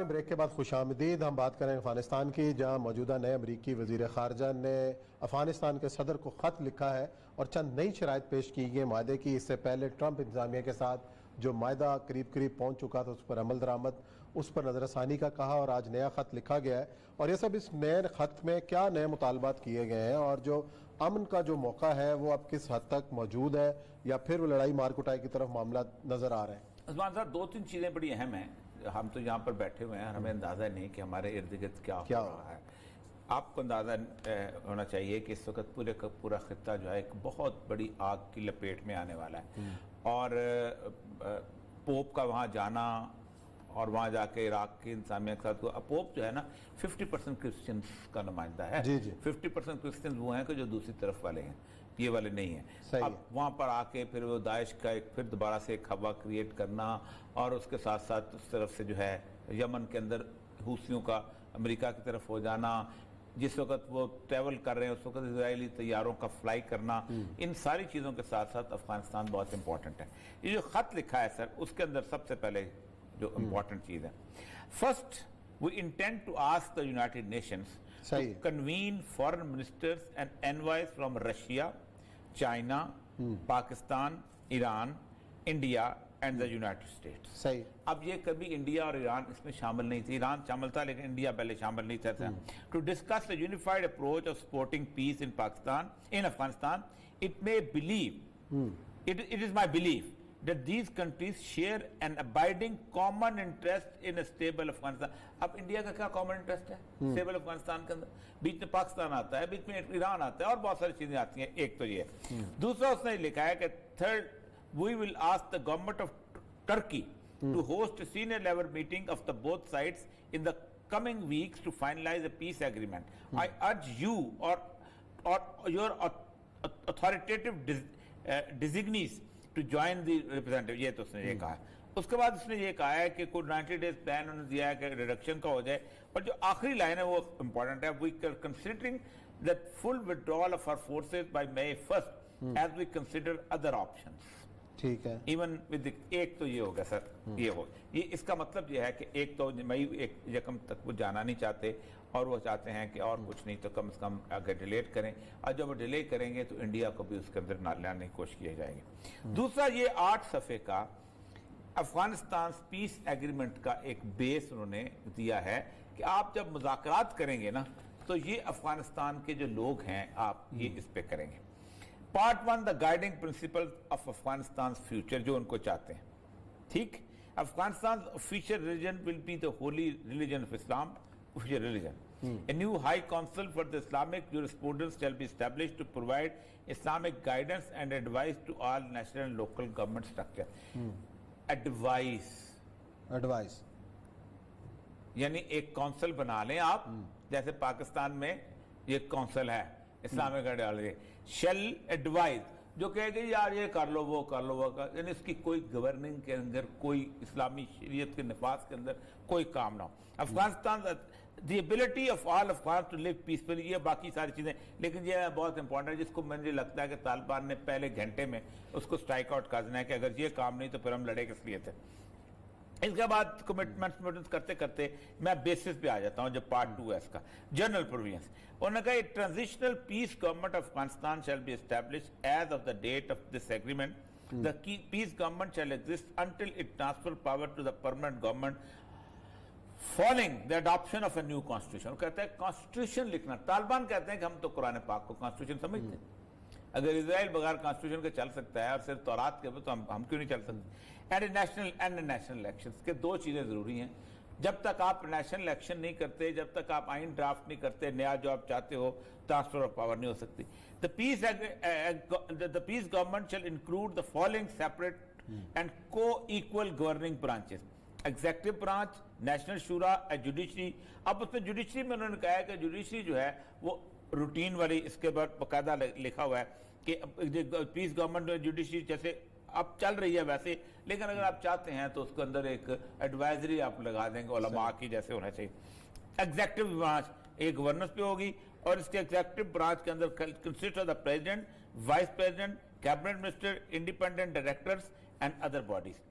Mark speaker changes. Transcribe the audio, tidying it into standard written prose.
Speaker 1: Break کے بعد خوش آمدید. ہم بات کریں افغانستان کی، جہاں موجودہ نئے امریکی وزیر خارجہ نے افغانستان کے صدر کو خط لکھا ہے اور چند نئی شرائط پیش کی گئی معاہدے کی. اس سے پہلے ٹرمپ انتظامیہ کے ساتھ جو معاہدہ قریب پہنچ چکا تھا اس پر عمل درآمد، اس پر نظر ثانی کا کہا، اور آج نیا خط لکھا گیا ہے. اور یہ سب اس نئے خط میں کیا نئے مطالبات کیے گئے ہیں، اور جو امن کا جو موقع ہے وہ اب کس حد تک موجود ہے، یا پھر وہ لڑائی مار کٹائی کی طرف معاملات نظر آ رہے ہیں؟
Speaker 2: عثمان صاحب، دو تین چیزیں بڑی اہم ہیں. ہم تو یہاں پر بیٹھے ہوئے ہیں، ہمیں اندازہ نہیں کہ ہمارے ارد گرد کیا ہو رہا ہے. آپ کو اندازہ ہونا چاہیے کہ اس وقت پورا خطہ جو ہے ایک بہت بڑی آگ کی لپیٹ میں آنے والا ہے. اور پوپ کا وہاں جانا اور وہاں جا کے عراق کی انتظامیہ کے ساتھ، پوپ جو ہے نا 50% کرسچنز کا نمائندہ ہے. 50% کرسچنز وہ ہیں کہ جو دوسری طرف والے ہیں، یہ والے نہیں ہیں. اب وہاں پر آ کے پھر وہ داعش کا پھر دوبارہ سے ایک ہوا کریٹ کرنا، اور اس کے ساتھ ساتھ اس طرف سے جو ہے یمن کے اندر حوثیوں کا امریکہ کی طرف ہو جانا، جس وقت وہ ٹریول کر رہے ہیں اس وقت اسرائیلی طیاروں کا فلائی کرنا، ان ساری چیزوں کے ساتھ ساتھ افغانستان بہت امپورٹنٹ ہے. یہ جو خط لکھا ہے سر، اس کے اندر سب سے پہلے جو امپورٹنٹ چیز ہے، first we intend to ask the United Nations to convene foreign ministers and envoys from Russia, China, Pakistan, Iran, India and the United States. صحیح. اب یہ کبھی انڈیا اور ایران اس میں شامل نہیں تھی. ایران شامل تھا لیکن انڈیا پہلے شامل نہیں تھا. To discuss a unified approach of supporting peace in Pakistan, in Afghanistan, it may believe, it is my belief that these countries share an abiding common interest in a stable Afghanistan. اب India کا کیا common interest ہے stable Afghanistan کے اندر؟ بیچ میں پاکستان آتا ہے، بیچ میں ایران آتا ہے، اور بہت ساری چیزیں آتی ہیں. ایک تو یہ ہے. دوسرا اس نے لکھا ہے کہ third, we will ask the government of Turkey to host a senior level meeting of the both sides in the coming weeks to finalize a peace agreement. I urge you or your authoritative designees to join the representative. یہ تو اس نے یہ کہا ہے. اس کے بعد اس نے یہ کہا ہے کہ کوئی 90 days پلان انہوں نے دیا ہے کہ ریڈکشن کا ہو جائے. اور جو آخری لائن ہے وہ امپورٹنٹ ہے. We are considering that full withdrawal of our forces by May 1st as we consider other options.
Speaker 1: ٹھیک ہے.
Speaker 2: ایون ود ایک تو یہ ہوگا سر، یہ اس کا مطلب یہ ہے کہ ایک تو مئی 1 تک وہ جانا نہیں چاہتے، اور وہ چاہتے ہیں کہ اور کچھ نہیں تو کم از کم اگر ڈیلیٹ کریں، اور جب وہ ڈیلے کریں گے تو انڈیا کو بھی اس کے اندر لانے کی کوشش کی جائے گی. دوسرا، یہ 8 صفحے کا افغانستان پیس ایگریمنٹ کا ایک بیس انہوں نے دیا ہے کہ آپ جب مذاکرات کریں گے نا تو یہ افغانستان کے جو لوگ ہیں آپ یہ اس پہ کریں گے. Part 1, the guiding principles of Afghanistan's future, جو ان کو چاہتے ہیں. ٹھیک. Afghanistan's official religion will be the holy religion of Islam, official religion. A new high council for the Islamic jurisprudence shall be established to provide Islamic guidance and advice to all national and local government structure. Advice. یعنی ایک council بنا لیں آپ، جیسے پاکستان میں یہ council ہے Islamic ideology, shell advise, جو کہے گی یار یہ کر لو وہ کر لو وہ کر، یعنی اس کی کوئی گورننگ کے اندر، کوئی اسلامی شریعت کے نفاذ کے اندر کوئی کام نہ ہو. Afghanistan the ability of all Afghan to live peacefully, یہ باقی ساری چیزیں. لیکن یہ بہت امپورٹنٹ ہے، جس کو مجھے لگتا ہے کہ طالبان نے پہلے گھنٹے میں اس کو اسٹرائک آؤٹ کر دینا ہے کہ اگر یہ کام نہیں تو پھر ہم لڑے کس لیے تھے. اس کے بعد کمٹمنٹس کرتے کرتے میں بیسس پہ آ جاتا ہوں. جب پارٹ 2 ہے اس کا، جنرل پروویژنس، انہوں نے کہا transitional peace government of Afghanistan shall be established as of the date of this agreement. The peace government shall exist until it transfer power to the permanent government following the adoption of a new constitution. کہتے ہیں constitution لکھنا. طالبان کہتے ہیں کہ ہم تو قرآن پاک کو کانسٹیٹیوشن سمجھتے ہیں. اگر اسرائیل بغیر کانسٹیٹیوشن کے چل سکتا ہے اور صرف تورات کے تو ہم کیوں نہیں چل سکتے. اینڈ نیشنل الیکشنز کے 2 چیزیں ضروری ہیں. جب تک آپ نیشنل الیکشن نہیں کرتے، جب تک آپ آئین ڈرافٹ نہیں کرتے، نیا جو آپ چاہتے ہو، ٹرانسفر آف پاور نہیں ہو سکتی. The peace government shall include the following separate and co-equal governing branches: executive branch, national شورا، جوڈیشری. اب اس میں جوڈیشری میں انہوں نے کہا ہے کہ جوڈیشری جو ہے وہ روٹین والی، اس کے بعد باقاعدہ لکھا ہوا ہے کہ پیس گورنمنٹ جوڈیشری جیسے اب چل رہی ہے ویسے، لیکن اگر آپ چاہتے ہیں تو اس کے اندر ایک ایڈوائزری آپ لگا دیں گے علماء کی جیسے ہونا چاہیے. ایگزیکٹو برانچ ایک گورننس پہ ہوگی، اور اس کے ایگزیکٹو برانچ کے اندر consist of the president, vice president, cabinet minister, independent directors and other bodies.